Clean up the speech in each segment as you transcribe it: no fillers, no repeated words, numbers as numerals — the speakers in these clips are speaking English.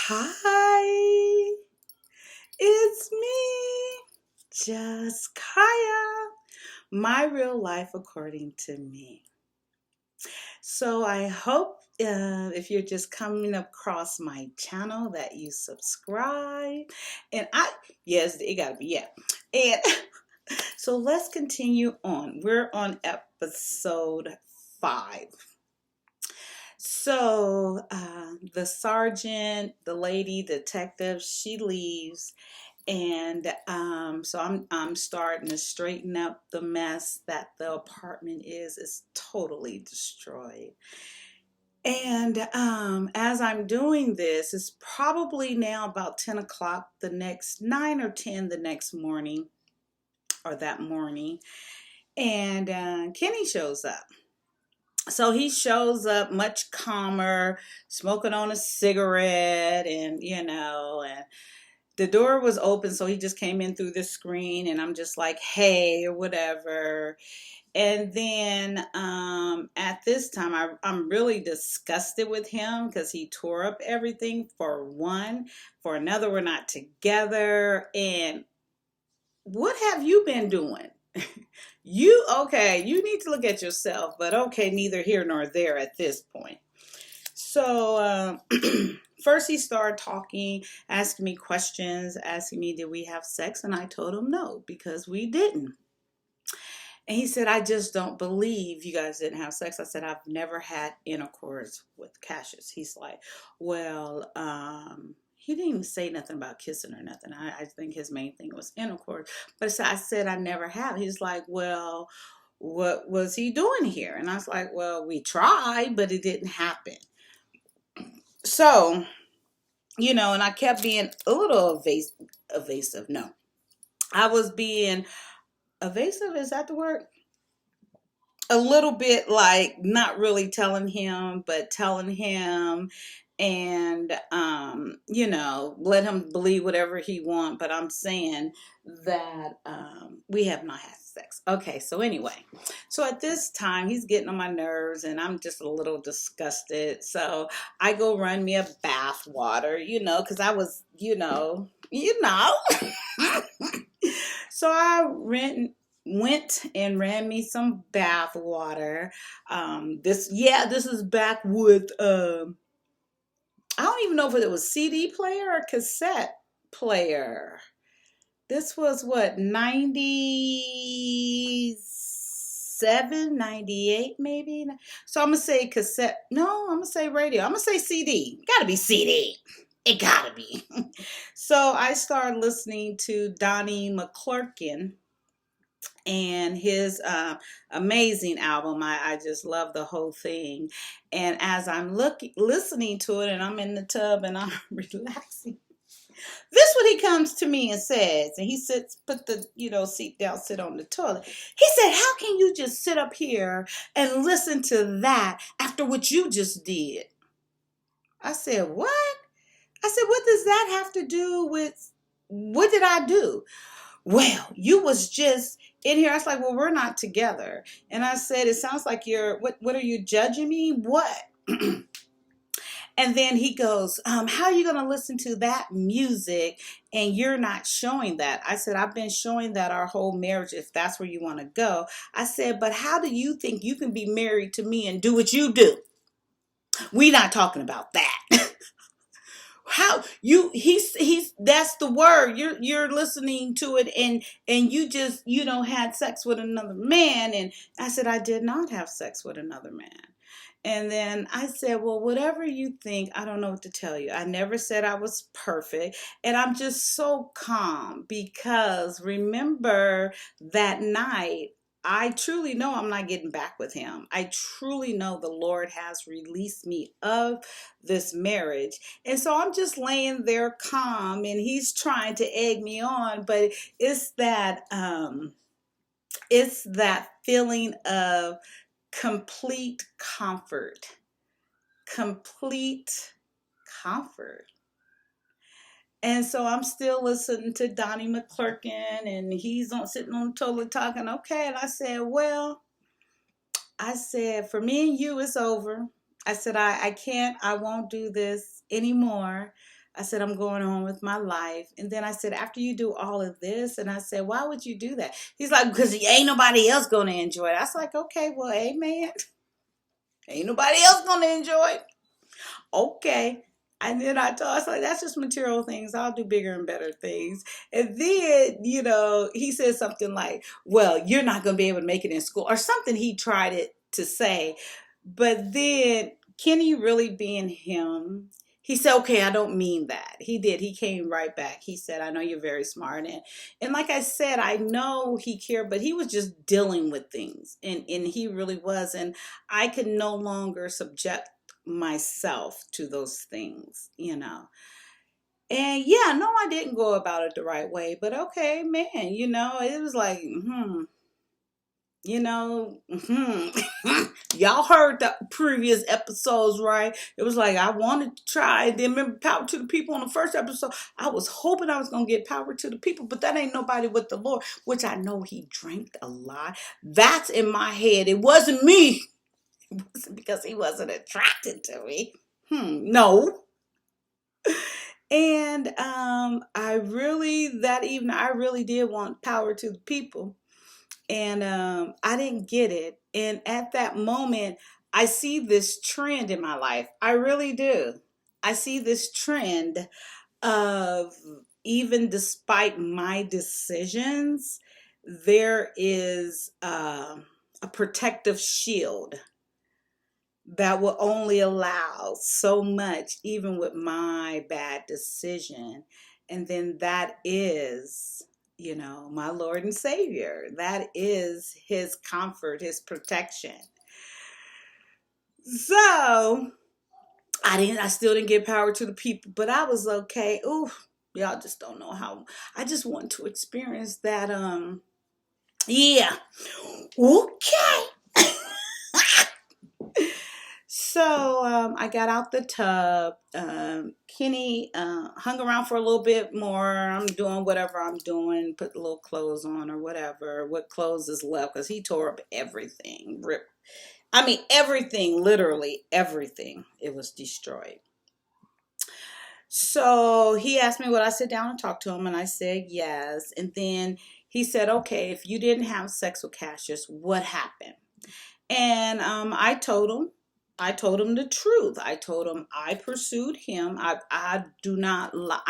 Hi, it's me, Juss, Kyia, my real life according to me. So I hope if you're just coming across my channel that you subscribe. Yes, it gotta be, yeah. And so let's continue on. We're on episode 5. So the sergeant, the lady detective, she leaves, and so I'm starting to straighten up the mess that the apartment is. It's totally destroyed. And as I'm doing this, it's probably now about 10 o'clock the next 9 or 10 the next morning or that morning, and Kenny shows up. So he shows up much calmer, smoking on a cigarette, and and the door was open, so he just came in through the screen, and I'm just like, hey, or whatever. And then at this time, I'm really disgusted with him because he tore up everything for one. For another, we're not together. And what have you been doing? You need to look at yourself, but okay, neither here nor there at this point. So first he started talking, asking me questions, asking me, did we have sex? And I told him no, because we didn't. And he said, I just don't believe you guys didn't have sex. I said, I've never had intercourse with Cassius. He's like, well, he didn't even say nothing about kissing or nothing. I think his main thing was intercourse. But I said, I never have. He's like, well, what was he doing here? And I was like, well, we tried, but it didn't happen. So, and I kept being a little evasive. No, I was being evasive. Is that the word? A little bit like not really telling him, but telling him, and let him believe whatever he want. But I'm saying that we have not had sex. Okay, so anyway, so at this time he's getting on my nerves, and I'm just a little disgusted. So I go run me a bath water, because I was, So I went and ran me some bath water. This is back with I don't even know if it was CD player or cassette player. This was what, 97, 98 maybe. So I'm gonna say cassette. No, I'm gonna say radio. I'm gonna say CD. Gotta be CD. It gotta be. So I started listening to Donnie McClurkin and his amazing album. I just love the whole thing. And as I'm listening to it, and I'm in the tub and I'm relaxing, this what he comes to me and says, and he sits, put the seat down, sit on the toilet. He said, how can you just sit up here and listen to that after what you just did? I said, what? I said, what does that have to do with, what did I do? Well, you was just in here. I was like, well, we're not together. And I said, it sounds like what are you judging me? What? And then he goes, how are you going to listen to that music and you're not showing that? I said, I've been showing that our whole marriage, if that's where you want to go. I said, but how do you think you can be married to me and do what you do? We're not talking about that. How he's that's the word, you're listening to it, and you just had sex with another man. And I said, I did not have sex with another man. And then I said, well, whatever you think, I don't know what to tell you. I never said I was perfect. And I'm just so calm because remember that night, I truly know I'm not getting back with him. I truly know the Lord has released me of this marriage. And so I'm just laying there calm, and he's trying to egg me on, but it's that feeling of complete comfort. Complete comfort. And so I'm still listening to Donnie McClurkin, and he's sitting on the toilet talking. Okay. And I said, well, for me and you, it's over. I said, I won't do this anymore. I said, I'm going on with my life. And then I said, after you do all of this, and I said, why would you do that? He's like, because ain't nobody else going to enjoy it. I was like, okay, well, amen. Ain't nobody else going to enjoy it. Okay. And then I told us like that's just material things. I'll do bigger and better things. And then, he said something like, well, you're not gonna be able to make it in school or something he tried it to say. But then Kenny really being him, he said, okay, I don't mean that. He did. He came right back. He said, I know you're very smart. And like I said, I know he cared, but he was just dealing with things. And he really was. And I could no longer subject myself to those things. And yeah, no, I didn't go about it the right way, but okay, man, it was like, you know, y'all heard the previous episodes, right? It was like I wanted to try. Then remember power to the people on the first episode. I was hoping I was gonna get power to the people, but that ain't nobody with the Lord, which I know he drank a lot. That's in my head. It wasn't me. It wasn't because he wasn't attracted to me. No. And that evening I really did want power to the people. And I didn't get it. And at that moment, I see this trend in my life. I really do. I see this trend of even despite my decisions, there is a protective shield that will only allow so much, even with my bad decision. And then that is, my Lord and Savior. That is his comfort, his protection. So I still didn't get power to the people, but I was okay. Ooh, y'all just don't know how I just want to experience that. Yeah. Okay. So I got out the tub. Kenny hung around for a little bit more. I'm doing whatever I'm doing, put a little clothes on or whatever. What clothes is left? Because he tore up everything. Everything, literally everything. It was destroyed. So he asked me would I sit down and talk to him, and I said yes. And then he said, okay, if you didn't have sex with Cassius, what happened? And I told him the truth. I told him I pursued him. I do not lie.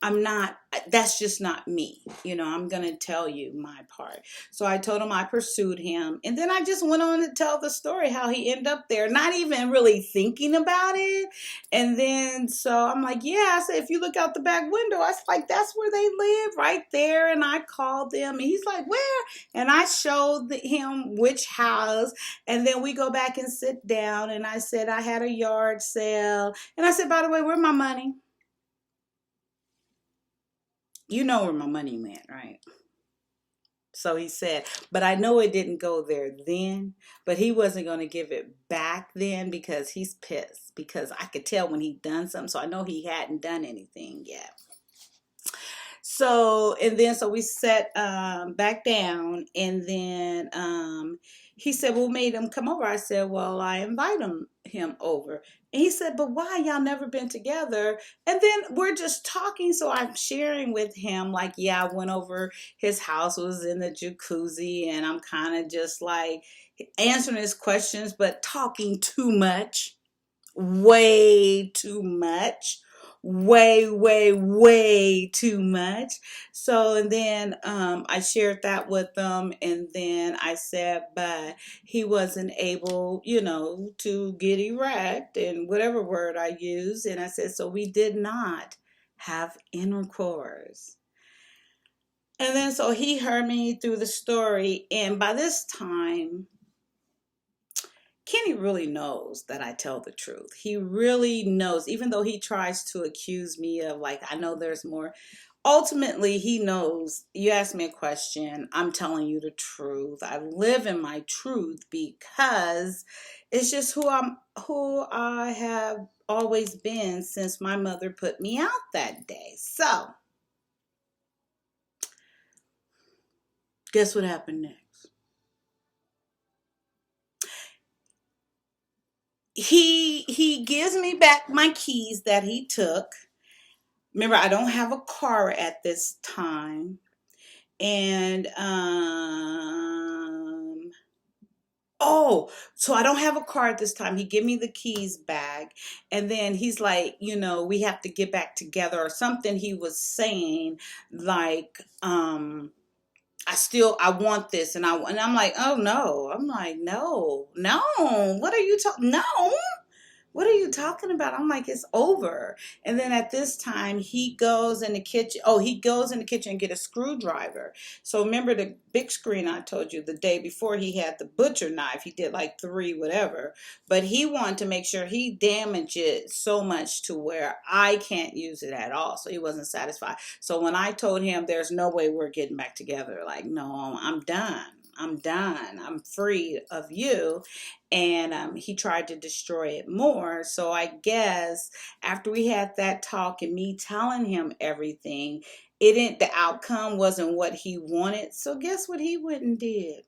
I'm not, that's just not me. I'm going to tell you my part. So I told him I pursued him. And then I just went on to tell the story how he ended up there, not even really thinking about it. And then, so I'm like, yeah, I said, if you look out the back window, I was like, that's where they live right there. And I called them and he's like, where? And I showed him which house. And then we go back and sit down. And I said, I had a yard sale. And I said, by the way, where's my money? You know where my money went, right? So he said, but I know it didn't go there then, but he wasn't going to give it back then because he's pissed because I could tell when he'd done something. So I know he hadn't done anything yet. So, and then, so we sat back down and then he said, well, made him come over. I said, well, I invite him over. And he said, but why y'all never been together? And then we're just talking. So I'm sharing with him like, yeah, I went over his house, was in the jacuzzi. And I'm kind of just like answering his questions, but talking too much, way too much. Way too much. So, and then I shared that with them, and then I said, but he wasn't able, to get erect, and whatever word I used. And I said, so we did not have intercourse. And then so he heard me through the story, and by this time, Kenny really knows that I tell the truth. He really knows, even though he tries to accuse me of like, I know there's more. Ultimately, he knows, you ask me a question, I'm telling you the truth. I live in my truth because it's just who I have always been since my mother put me out that day. So, guess what happened next? He gives me back my keys that he took. Remember, I don't have a car at this time. And oh, so I don't have a car at this time. He give me the keys back, and then he's like, we have to get back together or something. He was saying like, I want this, and I'm like, oh no, I'm like, no, no, what are you talking? No, what are you talking about? I'm like, it's over. And then at this time, he goes in the kitchen. Oh, he goes in the kitchen and get a screwdriver. So remember the big screen I told you the day before, he had the butcher knife. He did like 3, whatever. But he wanted to make sure he damaged it so much to where I can't use it at all. So he wasn't satisfied. So when I told him there's no way we're getting back together, like, no, I'm done. I'm done. I'm free of you. And he tried to destroy it more. So I guess after we had that talk and me telling him everything, it didn't. The outcome wasn't what he wanted. So guess what he went and did?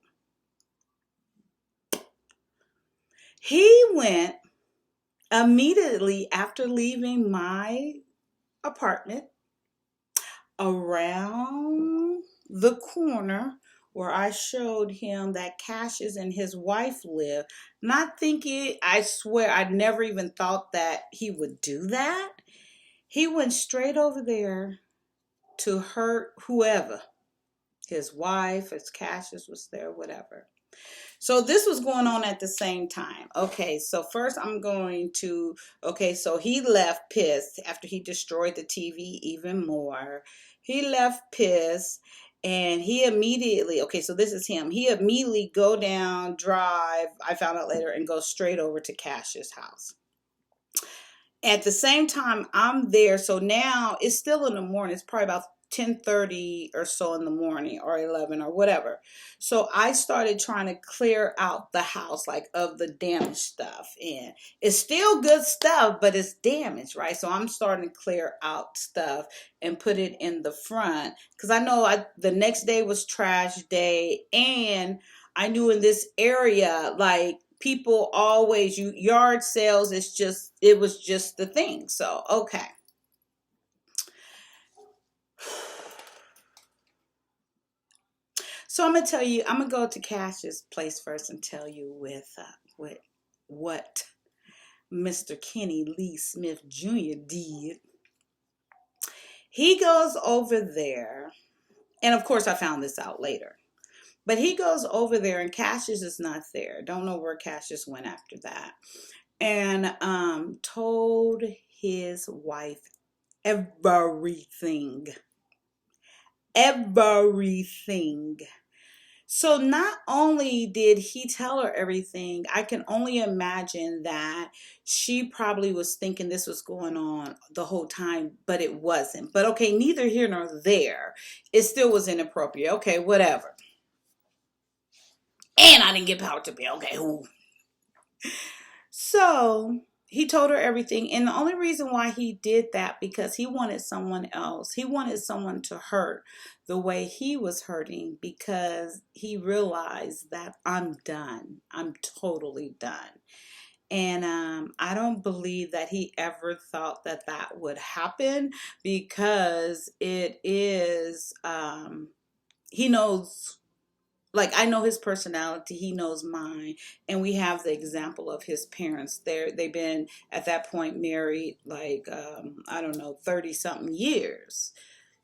He went immediately after leaving my apartment around the corner where I showed him that Cassius and his wife live, not thinking, I swear, I never even thought that he would do that. He went straight over there to hurt whoever, his wife, his Cassius was there, whatever. So this was going on at the same time. Okay, so first I'm going to, okay, so he left pissed after he destroyed the TV even more. He left pissed and he immediately, okay, so this is him. He immediately go down, drive, I found out later, and go straight over to Cash's house. At the same time, I'm there. So now it's still in the morning. It's probably about 10:30 or so in the morning, or 11 or whatever. So I started trying to clear out the house, like, of the damaged stuff. And it's still good stuff, but it's damaged, right? So I'm starting to clear out stuff and put it in the front. Because I know the next day was trash day. And I knew in this area, like, people always, yard sales, it was just the thing. So okay, so I'm gonna tell you, I'm gonna go to Cash's place first and tell you with what Mr. Kenny Lee Smith Jr. did. He goes over there, and of course I found this out later, but he goes over there and Cassius is not there. Don't know where Cassius went after that. And told his wife everything. Everything. So not only did he tell her everything, I can only imagine that she probably was thinking this was going on the whole time, but it wasn't. But okay, neither here nor there. It still was inappropriate. Okay, whatever. And I didn't get power to be. Okay, who? So he told her everything. And the only reason why he did that, because he wanted someone else. He wanted someone to hurt the way he was hurting, because he realized that I'm done. I'm totally done. And I don't believe that he ever thought that that would happen, because it is, he knows, like, I know his personality, he knows mine, and we have the example of his parents. They've been at that point married like, I don't know, 30 something years.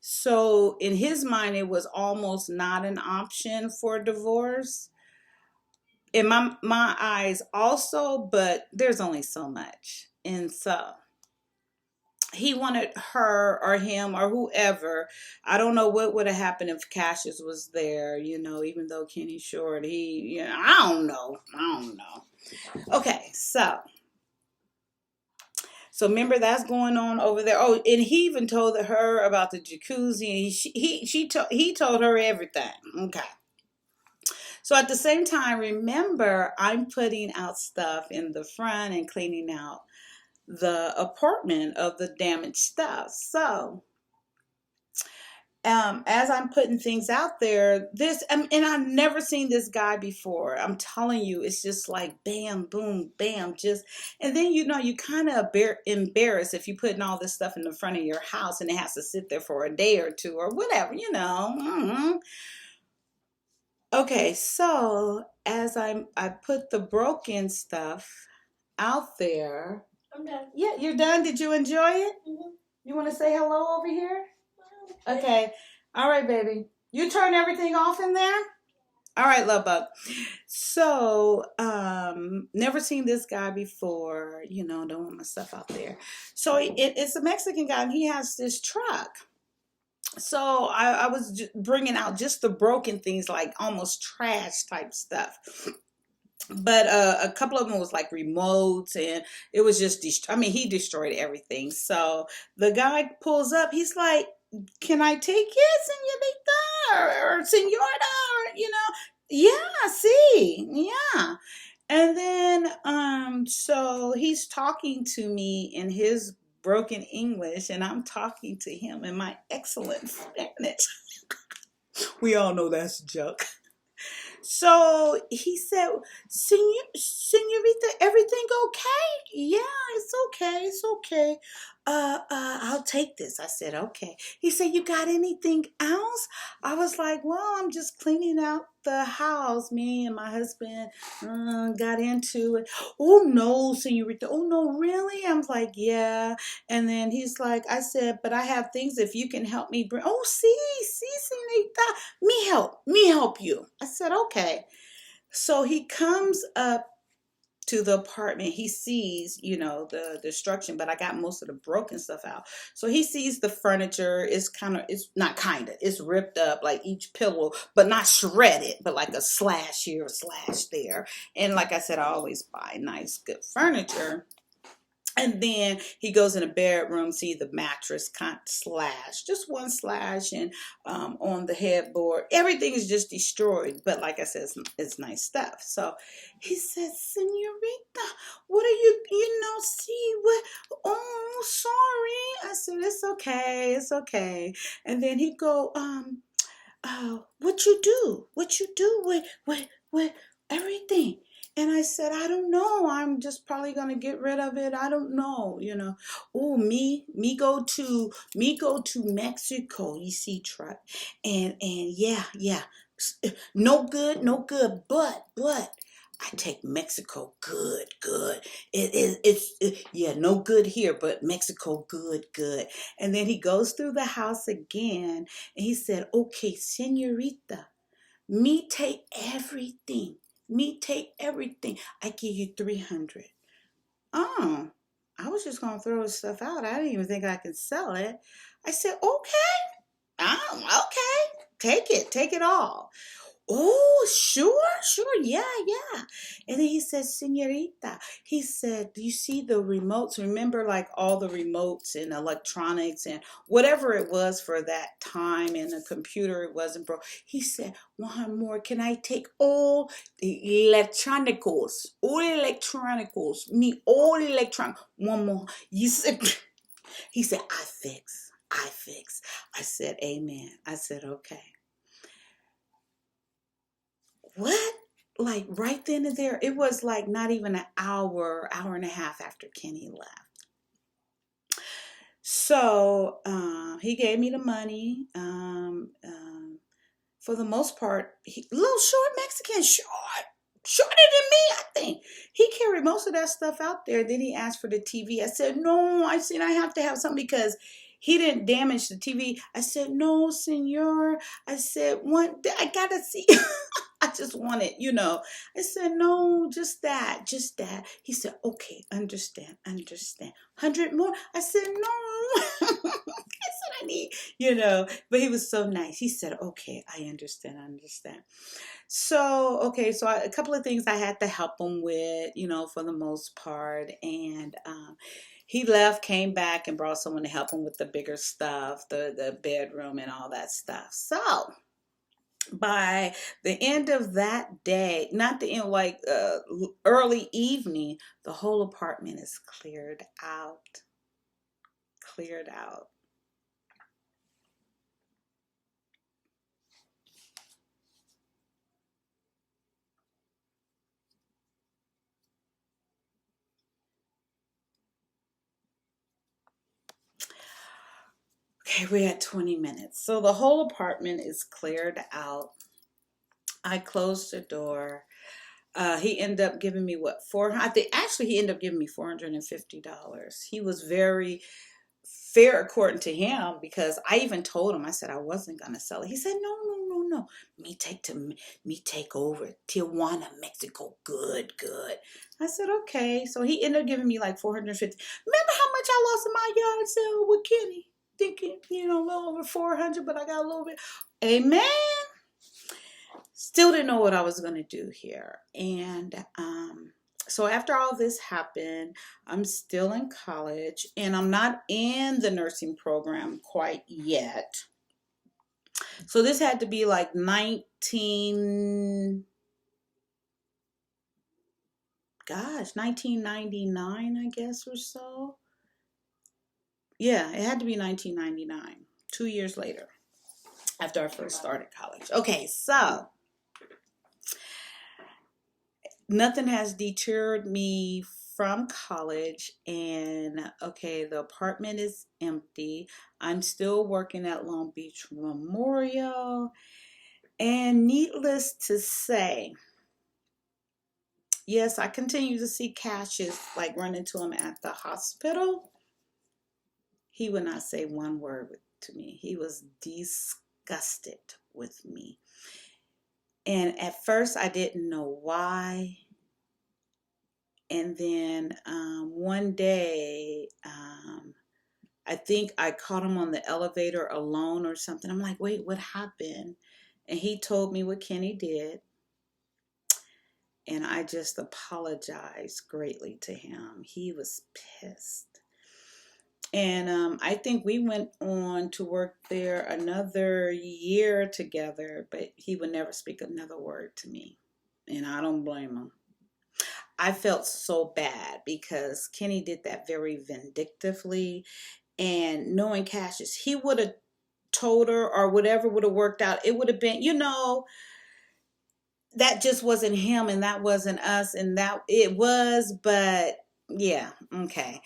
So in his mind, it was almost not an option for divorce. In my eyes also, but there's only so much. And so he wanted her or him or whoever. I don't know what would have happened if Cassius was there, even though Kenny Short, I don't know. I don't know. Okay, so remember that's going on over there. Oh, and he even told her about the jacuzzi, and he told her everything. Okay. So at the same time, remember, I'm putting out stuff in the front and cleaning out the apartment of the damaged stuff. So as I'm putting things out there, and I've never seen this guy before. I'm telling you, it's just like bam, boom, bam, just, and then you kind of embarrassed if you're putting all this stuff in the front of your house and it has to sit there for a day or two or whatever. Okay, so as I put the broken stuff out there. I'm done. Yeah, you're done. Did you enjoy it? You want to say hello over here? Okay. All right, baby. You turn everything off in there? All right, love bug. So, never seen this guy before, don't want my stuff out there. So it's a Mexican guy and he has this truck. So I was bringing out just the broken things, like almost trash type stuff. But a couple of them was like remotes, and it was just he destroyed everything. So the guy pulls up, he's like, can I take it, senorita, or senora, yeah, see, yeah. And then so he's talking to me in his broken English, and I'm talking to him in my excellent Spanish. We all know that's a joke. So he said, Senorita, everything okay? Yeah, it's okay. It's okay. I'll take this. I said, okay. He said, you got anything else? I was like, well, I'm just cleaning out the house. Me and my husband got into it. Oh, no, Senorita. Oh, no, really? I was like, yeah. And then he's like, I said, but I have things if you can help me bring. Oh, Senorita. Me help you. I said, okay. So he comes up to the apartment. He sees, the destruction, but I got most of the broken stuff out. So he sees the furniture is it's ripped up, like each pillow, but not shredded, but like a slash here, a slash there. And like I said, I always buy nice, good furniture. And then he goes in a bedroom, see the mattress slash, just one slash, and on the headboard, everything is just destroyed. But like I said, it's nice stuff. So he says, Senorita, what are see what? Oh, sorry. I said, it's okay. And then he go, what you do? What you do with everything? And I said, I don't know. I'm just probably gonna get rid of it. I don't know. Oh, me go to Mexico. You see, truck, and yeah. No good, no good. But I take Mexico good. Yeah, no good here, but Mexico good. And then he goes through the house again, and he said, okay, senorita, me take everything. Me take everything. I give you 300. Oh, I was just gonna throw the stuff out. I didn't even think I could sell it. I said, okay. Okay. Take it all. Oh, sure, yeah. And then he said, Senorita, he said, do you see the remotes? Remember, like all the remotes and electronics and whatever it was for that time, and the computer, it wasn't broke. He said, one more, can I take all the electronicals, me all electronic, one more. He said, I fix. I said, amen. I said, okay. What? Like right then and there, it was like not even an hour and a half after Kenny left. So he gave me the money. For the most part, little short Mexican, shorter than me, I think. He carried most of that stuff out there. Then he asked for the TV. I said, no, I have to have something because he didn't damage the TV. I said, no, senor. I said, I gotta see. I just want it. I said, no, just that. He said, okay, understand. 100 more? I said, no. I said, I need, but he was so nice. He said, okay, I understand. So, okay, so a couple of things I had to help him with, for the most part. And he left, came back, and brought someone to help him with the bigger stuff, the bedroom and all that stuff. So, by the end of that day, not the end, like early evening, the whole apartment is cleared out. Okay, we're at 20 minutes. So the whole apartment is cleared out. I closed the door. He ended up giving me what, 400? I think actually he ended up giving me $450. He was very fair according to him, because I even told him, I said I wasn't gonna sell it. He said, no, no, no, no. Me take over Tijuana, Mexico. Good, good. I said, okay. So he ended up giving me like 450. Remember how much I lost in my yard sale with Kenny? Thinking, a little over 400, but I got a little bit. Amen. Still didn't know what I was gonna do here. And so after all this happened, I'm still in college and I'm not in the nursing program quite yet. So this had to be like 1999, I guess, or so. Yeah, it had to be 1999, 2 years later, after I first started college. Okay, so nothing has deterred me from college, and okay, the apartment is empty. I'm still working at Long Beach Memorial, and needless to say, yes, I continue to see Cassius, like run into him at the hospital. He would not say one word to me. He was disgusted with me, and at first I didn't know why. And then one day, I think I caught him on the elevator alone or something. I'm like, wait, what happened? And he told me what Kenny did. And I just apologized greatly to him. He was pissed. And I think we went on to work there another year together, but he would never speak another word to me. And I don't blame him. I felt so bad because Kenny did that very vindictively, and knowing Cassius, he would have told her, or whatever would have worked out. It would have been, that just wasn't him and that wasn't us, and that it was, but yeah, okay.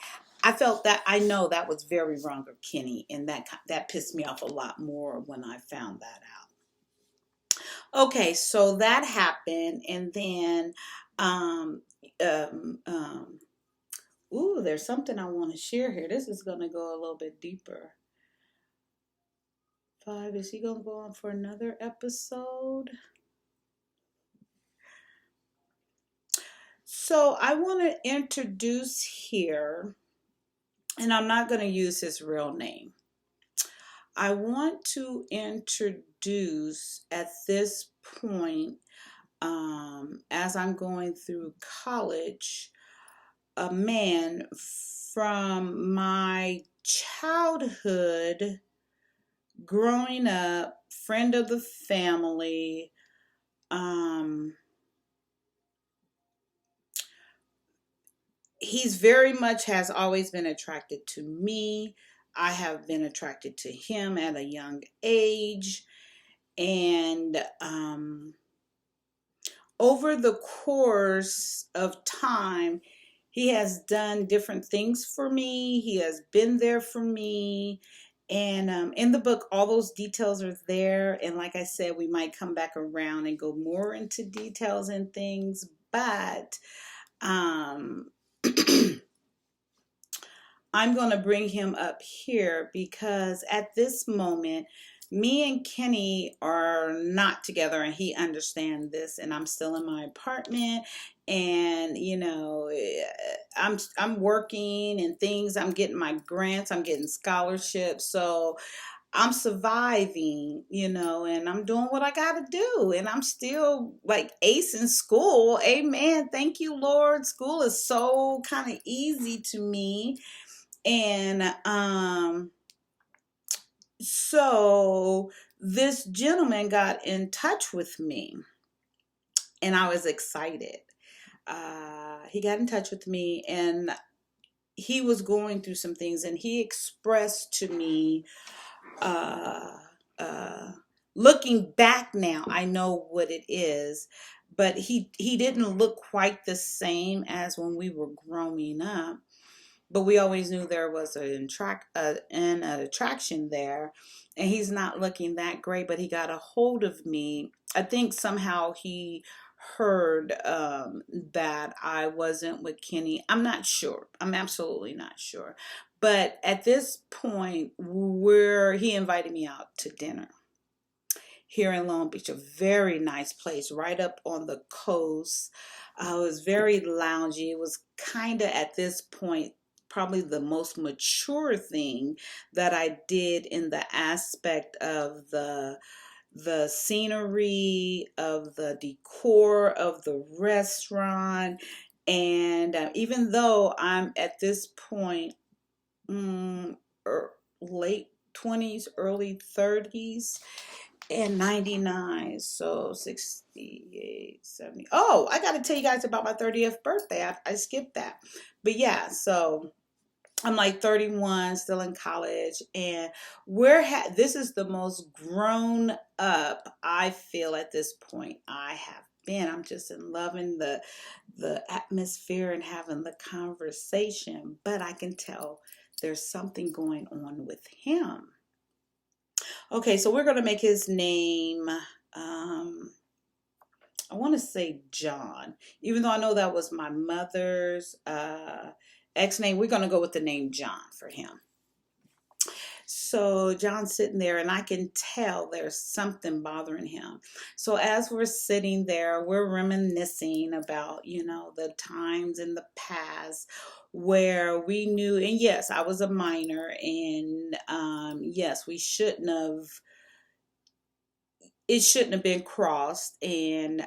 I know that was very wrong of Kenny, and that pissed me off a lot more when I found that out. Okay, so that happened, and then um, um, ooh, there's something I want to share here. This is going to go a little bit deeper. 5, is he going to go on for another episode? So I want to introduce here, and I'm not going to use his real name. I want to introduce at this point, as I'm going through college, a man from my childhood, growing up, friend of the family. He's very much has always been attracted to me. I have been attracted to him at a young age. And over the course of time, he has done different things for me. He has been there for me. And in the book, all those details are there. And like I said, we might come back around and go more into details and things. But um, I'm going to bring him up here because at this moment, me and Kenny are not together, and he understands this, and I'm still in my apartment, and I'm working and things. I'm getting my grants, I'm getting scholarships, so I'm surviving, and I'm doing what I got to do, and I'm still like ace in school. Amen. Thank you, Lord. School is so kind of easy to me. And so this gentleman got in touch with me, and I was excited. He got in touch with me, and he was going through some things, and he expressed to me, looking back now, I know what it is, but he didn't look quite the same as when we were growing up. but we always knew there was an attraction there. And he's not looking that great, but he got a hold of me. I think somehow he heard that I wasn't with Kenny. I'm not sure. I'm absolutely not sure. But at this point, where he invited me out to dinner here in Long Beach, a very nice place right up on the coast. It was very loungy. It was kind of at this point probably the most mature thing that I did in the aspect of the scenery, of the decor of the restaurant. And even though I'm at this point late 20s, early 30s, and 99, so 68, 70. Oh, I got to tell you guys about my 30th birthday. I skipped that. But yeah, so I'm like 31, still in college, and this is the most grown up I feel at this point I have been. I'm just in loving the atmosphere and having the conversation, but I can tell there's something going on with him. Okay, so we're going to make his name, I want to say John. Even though I know that was my mother's ex name, we're going to go with the name John for him. So John's sitting there, and I can tell there's something bothering him. So as we're sitting there, we're reminiscing about, the times in the past where we knew, and yes, I was a minor, and yes, it shouldn't have been crossed. And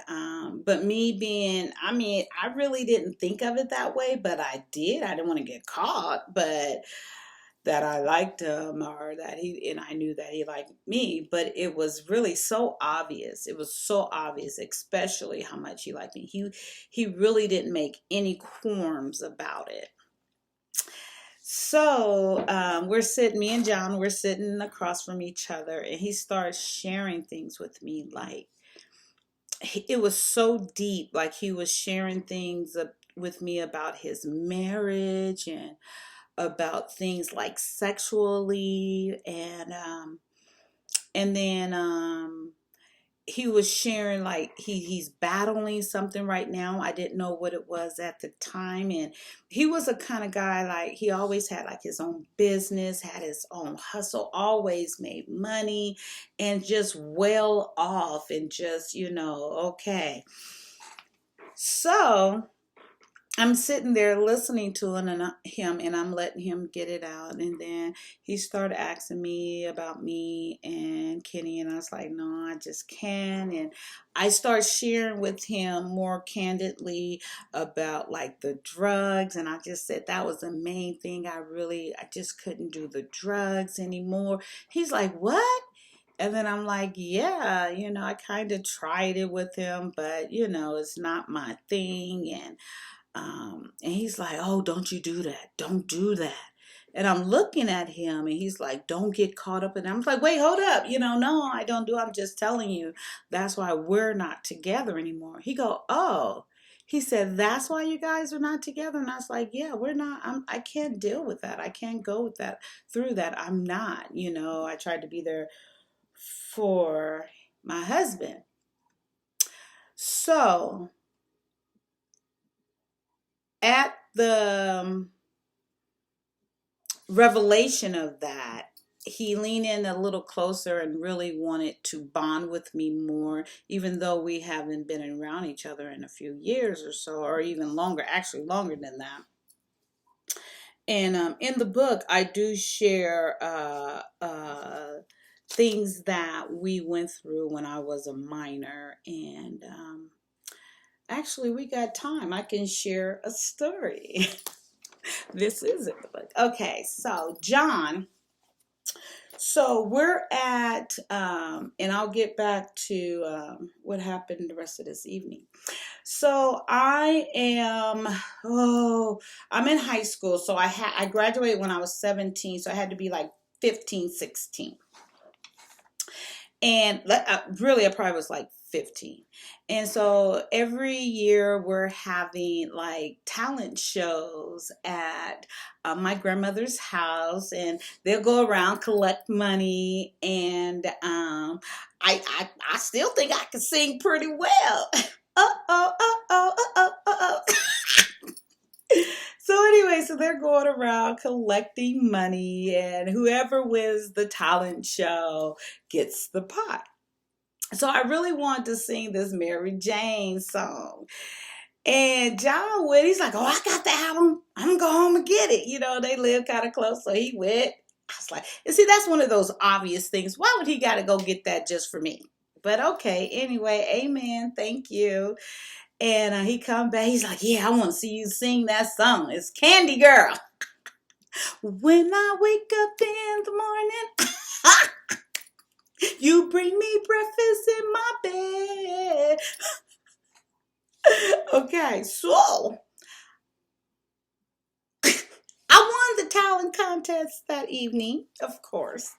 but me being, I really didn't think of it that way, but I did. I didn't want to get caught, but that I liked him, or and I knew that he liked me, but it was really so obvious. It was so obvious, especially how much he liked me. He really didn't make any qualms about it. So me and John, we're sitting across from each other, and he starts sharing things with me. Like, it was so deep. Like, he was sharing things with me about his marriage, and about things like sexually, and then he was sharing, like, he's battling something right now. I didn't know what it was at the time. And he was a kind of guy, like, he always had like his own business, had his own hustle, always made money, and just well off, and just, okay. So I'm sitting there listening to him, and I'm letting him get it out. And then he started asking me about me and Kenny, and I was like, no, I just can't. And I start sharing with him more candidly about, like, the drugs. And I just said that was the main thing. I just couldn't do the drugs anymore. He's like, what? And then I'm like, yeah, I kind of tried it with him, but, it's not my thing. And he's like, oh, don't you do that. Don't do that. And I'm looking at him, and he's like, don't get caught up in it. I'm like, wait, hold up. No, I don't do it. I'm just telling you. That's why we're not together anymore. He go, oh. He said, that's why you guys are not together. And I was like, yeah, we're not. I can't deal with that. I can't go with that, through that. I'm not. I tried to be there for my husband. So at the revelation of that, he leaned in a little closer and really wanted to bond with me more, even though we haven't been around each other in a few years or so, or even longer, actually longer than that. And in the book, I do share things that we went through when I was a minor. And actually, we got time. I can share a story. This is it. Okay, so John. So we're at, and I'll get back to what happened the rest of this evening. So I'm in high school. So I graduated when I was 17. So I had to be like 15, 16. And really, I probably was like 15. And so every year we're having like talent shows at my grandmother's house, and they'll go around collect money. And I still think I can sing pretty well. Oh, oh, oh, oh, oh, oh, oh. So anyway, so they're going around collecting money, and whoever wins the talent show gets the pot. So I really wanted to sing this Mary Jane song. And John went, he's like, oh, I got the album. I'm going to go home and get it. They live kind of close. So he went. I was like, and see, that's one of those obvious things. Why would he got to go get that just for me? But okay, anyway, amen. Thank you. And he come back. He's like, yeah, I want to see you sing that song. It's Candy Girl. When I wake up in the morning, you bring me breakfast in my bed. Okay, so I won the talent contest that evening, of course.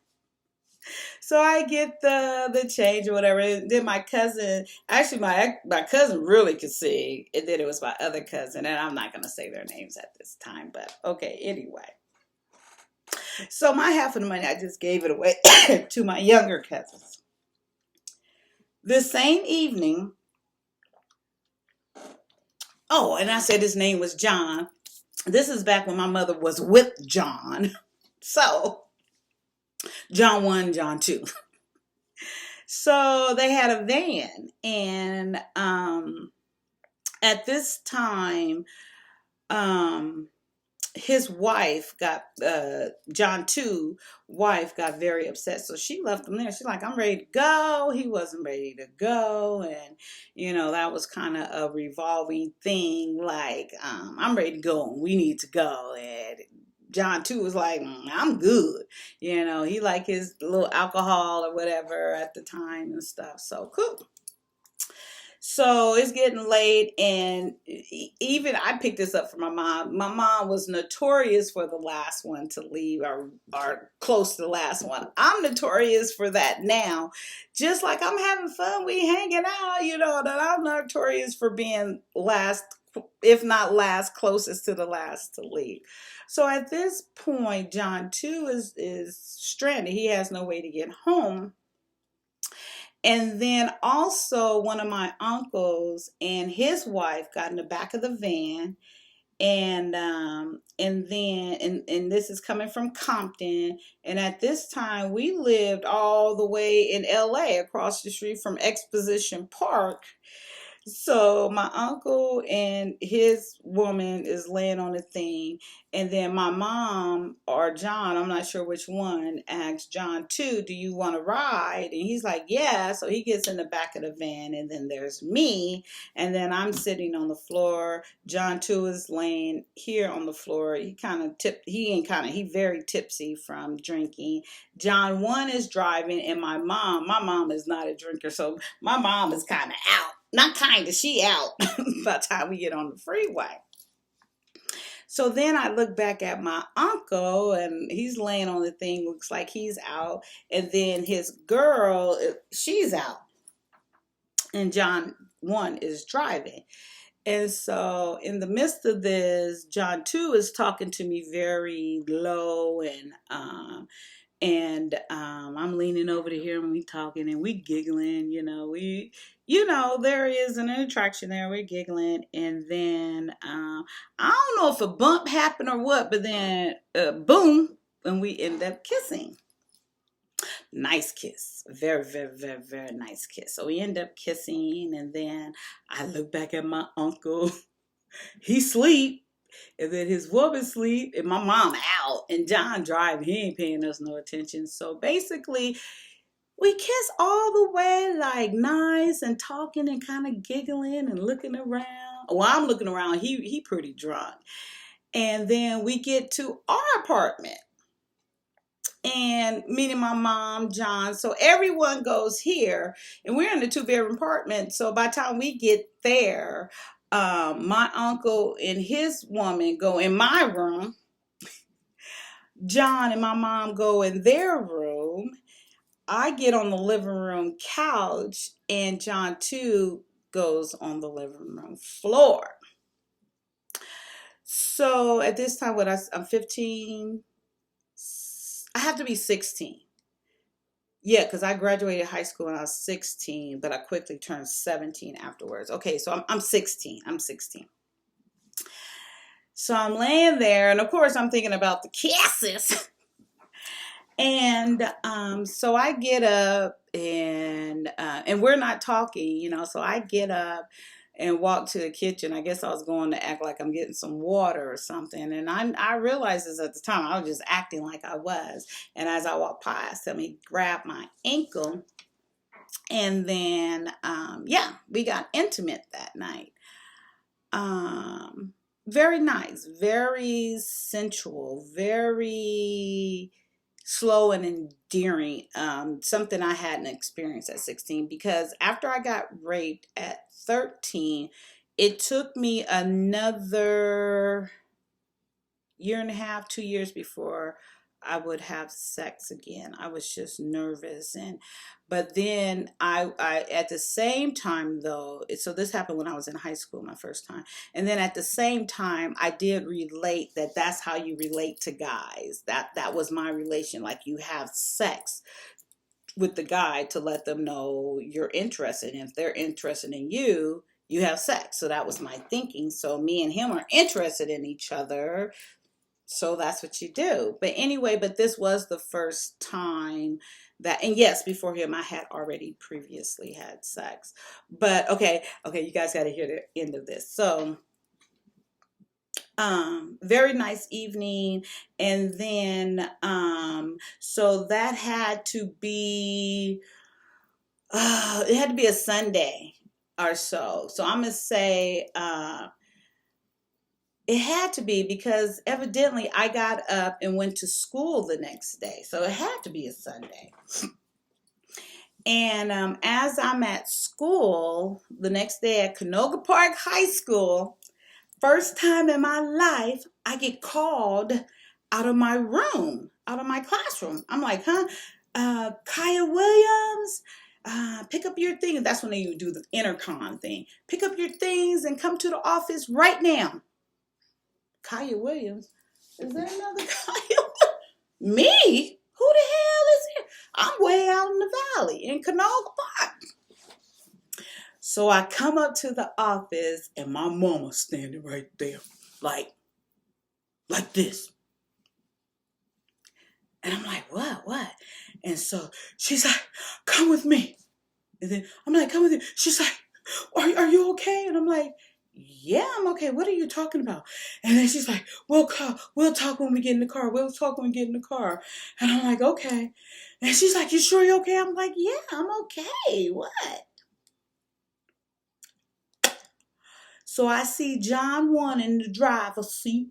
So I get the change or whatever. And then my cousin, actually my cousin really could sing, and then it was my other cousin, and I'm not gonna say their names at this time, but okay, anyway. So my half of the money, I just gave it away to my younger cousins. The same evening, oh, and I said his name was John. This is back when my mother was with John. So, John 1, John 2. So they had a van, and at this time, his wife got John 2 wife got very upset, so she left him there. She's like, I'm ready to go. He wasn't ready to go, and that was kind of a revolving thing, like I'm ready to go and we need to go. And John 2 was like, I'm good. He liked his little alcohol or whatever at the time and stuff. So cool. So it's getting late, and even I picked this up from my mom. My mom was notorious for the last one to leave, or close to the last one. I'm notorious for that now. Just like I'm having fun, we hanging out, that I'm notorious for being last, if not last, closest to the last to leave. So at this point, John 2 is stranded. He has no way to get home. And then also one of my uncles and his wife got in the back of the van, and this is coming from Compton, and at this time we lived all the way in LA across the street from Exposition Park. So my uncle and his woman is laying on the thing, and then my mom or John, I'm not sure which one, asked John 2, do you want to ride? And he's like, yeah. So he gets in the back of the van, and then there's me, and then I'm sitting on the floor. John 2 is laying here on the floor. He very tipsy from drinking. John 1 is driving, and my mom is not a drinker, so my mom is kind of out. Not kind of, she out by the time we get on the freeway. So then I look back at my uncle, and he's laying on the thing, looks like he's out. And then his girl, she's out. And John 1 is driving. And so in the midst of this, John 2 is talking to me very low, and I'm leaning over to hear him. We talking and we giggling, there is an attraction there. We're giggling, and then I don't know if a bump happened or what, but then boom, and we end up kissing. Nice kiss, very, very, very, very nice kiss. So we end up kissing, and then I look back at my uncle. He sleep. And then his woman sleep, and my mom out, and John driving. He ain't paying us no attention. So basically, we kiss all the way, like nice and talking and kind of giggling and looking around. Well, I'm looking around. He pretty drunk. And then we get to our apartment, and meeting my mom, John. So everyone goes here, and we're in a 2-bedroom apartment. So by the time we get there, my uncle and his woman go in my room. John and my mom go in their room. I get on the living room couch, and John too goes on the living room floor. So at this time, I'm 15, I have to be 16. Yeah, because I graduated high school when I was 16, but I quickly turned 17 afterwards. Okay, so I'm 16. I'm 16. So I'm laying there, and of course, I'm thinking about the kisses. And so I get up, and we're not talking, So I get up and walk to the kitchen. I guess I was going to act like I'm getting some water or something. And I realized this at the time. I was just acting like I was. And as I walked past him, he grabbed my ankle. And then, yeah, we got intimate that night. Very nice, very sensual, very slow and endearing. Something I hadn't experienced at 16, because after I got raped at 13, it took me another year and a half, 2 years before I would have sex again. I was just nervous. But then I at the same time though, so this happened when I was in high school, my first time. And then at the same time, I did relate that that's how you relate to guys. That was my relation. Like, you have sex with the guy to let them know you're interested. And if they're interested in you, you have sex. So that was my thinking. So me and him are interested in each other. So that's what you do. But anyway, but this was the first time that, and yes, before him, I had already previously had sex. But okay, you guys got to hear the end of this. So, very nice evening. And then, so that had to be, it had to be a Sunday or so. So I'm going to say, it had to be, because evidently I got up and went to school the next day. So it had to be a Sunday. And as I'm at school the next day at Canoga Park High School, first time in my life, I get called out of my room, out of my classroom. I'm like, Kyia Williams, pick up your things. That's when they do the intercom thing. Pick up your things and come to the office right now. Kyia Williams? Is there another Kyia? Me? Who the hell is here? I'm way out in the valley in Canoga Park. So I come up to the office, and my mama's standing right there, like this. And I'm like, what? And so she's like, come with me. And then I'm like, come with me. She's like, are you okay? And I'm like, yeah, I'm okay. What are you talking about? And then she's like, we'll talk when we get in the car. We'll talk when we get in the car. And I'm like, okay. And she's like, you sure you're okay? I'm like, yeah, I'm okay. What? So I see John 1 in the driver's seat.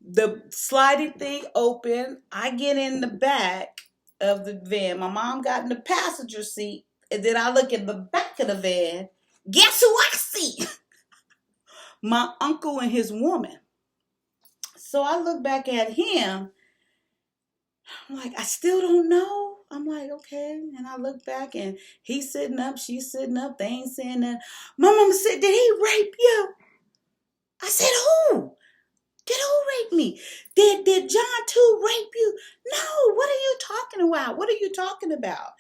The sliding thing open. I get in the back of the van. My mom got in the passenger seat. And then I look in the back of the van. Guess who I see? My uncle and his woman. So I look back at him. I'm like, I still don't know. I'm like, okay. And I look back, and he's sitting up, she's sitting up, they ain't saying that. My mama said, did he rape you? I said, who? Did who rape me? Did John too rape you? No, what are you talking about? What are you talking about?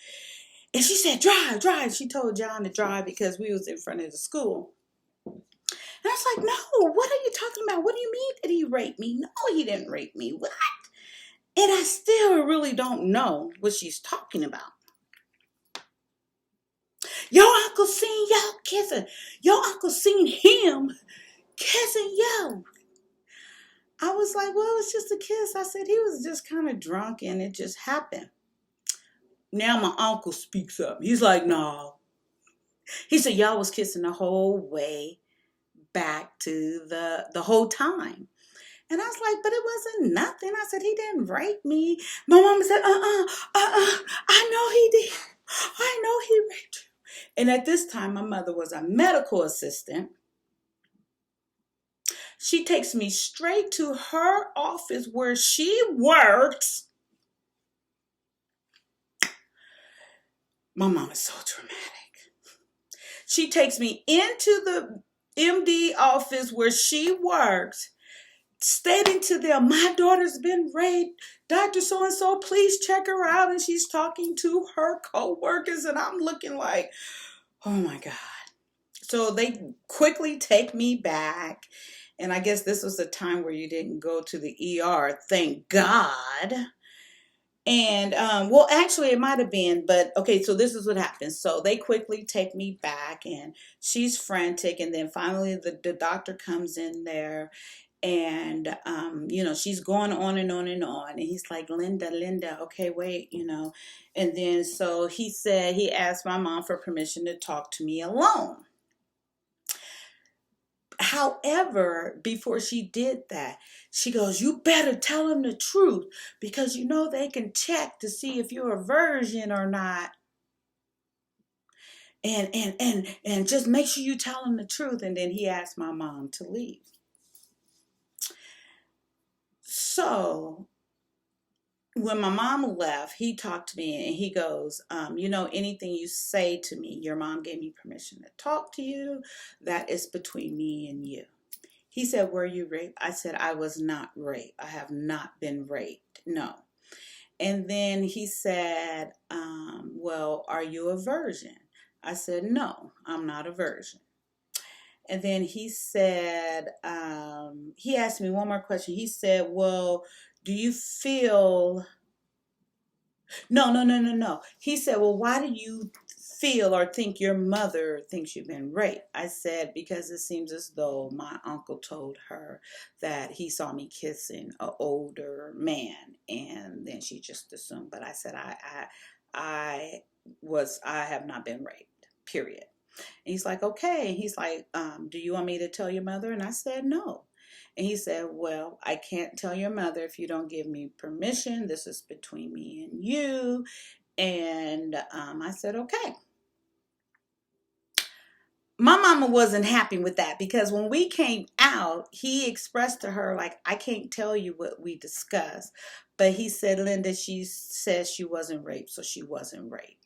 And she said, drive. She told John to drive because we was in front of the school. And I was like, no, what are you talking about? What do you mean did he rape me? No, he didn't rape me. What? And I still really don't know what she's talking about. Your uncle seen y'all kissing. Your uncle seen him kissing yo. I was like, well, it's just a kiss. I said he was just kind of drunk and it just happened. Now my uncle speaks up. He's like, no. He said, y'all was kissing the whole way back to the whole time. And I was like, but it wasn't nothing. I said, he didn't rape me. My mama said, I know he did. I know he raped you. And at this time, my mother was a medical assistant. She takes me straight to her office where she works. My mom is so dramatic. She takes me into the MD office where she works, stating to them, my daughter's been raped. Dr. So-and-so, please check her out. And she's talking to her co-workers. And I'm looking like, oh my God. So they quickly take me back. And I guess this was a time where you didn't go to the ER. Thank God. And well, actually, it might have been, but okay. So this is what happens. So they quickly take me back, and she's frantic. And then finally, the doctor comes in there, and she's going on and on and on. And he's like, Linda, okay, wait, And then so he asked my mom for permission to talk to me alone. However, before she did that, she goes, you better tell them the truth, because they can check to see if you're a virgin or not. And just make sure you tell them the truth. And then he asked my mom to leave. So when my mom left, he talked to me and he goes, anything you say to me, your mom gave me permission to talk to you. That is between me and you. He said, were you raped? I said, I was not raped. I have not been raped. No. And then he said, well, are you a virgin? I said, no, I'm not a virgin. And then he said, he asked me one more question. He said, well, do you feel... No. He said, well, why do you feel or think your mother thinks you've been raped? I said, because it seems as though my uncle told her that he saw me kissing an older man, and then she just assumed. But I said, I have not been raped, period. And he's like, okay. And he's like, do you want me to tell your mother? And I said, no. And he said, well, I can't tell your mother if you don't give me permission. This is between me and you. And I said, okay. My mama wasn't happy with that, because when we came out, he expressed to her, like, I can't tell you what we discussed. But he said, Linda, she says she wasn't raped, so she wasn't raped.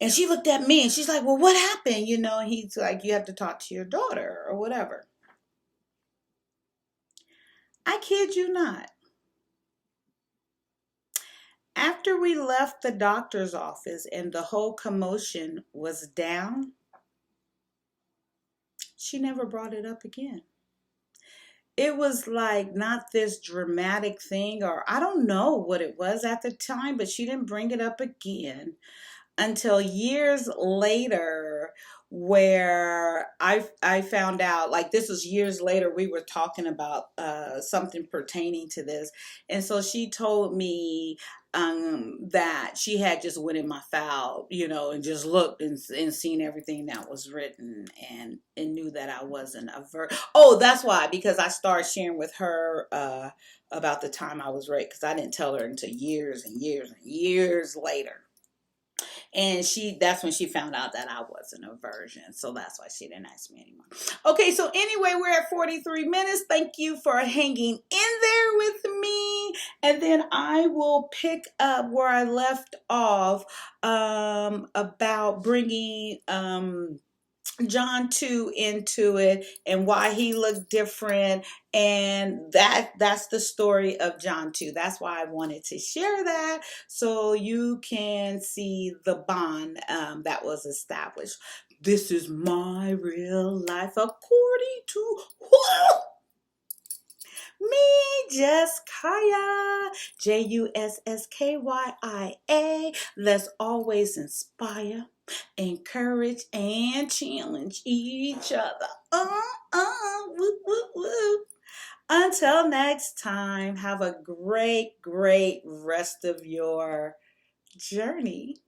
And she looked at me and she's like, well, what happened? And he's like, you have to talk to your daughter or whatever. I kid you not. After we left the doctor's office and the whole commotion was down, she never brought it up again. It was like not this dramatic thing, or I don't know what it was at the time, but she didn't bring it up again until years later, where I found out, like, this was years later, we were talking about something pertaining to this. And so she told me that she had just went in my file, and just looked and seen everything that was written, and knew that I wasn't a Oh, that's why, because I started sharing with her about the time I was raped, because I didn't tell her until years and years and years later. And that's when she found out that I wasn't a virgin. So that's why she didn't ask me anymore. Okay, so anyway, we're at 43 minutes. Thank you for hanging in there with me. And then I will pick up where I left off about bringing John 2 into it, and why he looked different, and that's the story of John 2. That's why I wanted to share that, so you can see the bond that was established. This is my real life according to me, Juss, Kyia, Jusskya. Let's always inspire, encourage, and challenge each other. Woo, woo, woo. Until next time, have a great, great rest of your journey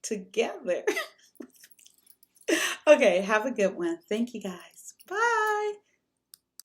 together. Okay, have a good one. Thank you guys. Bye.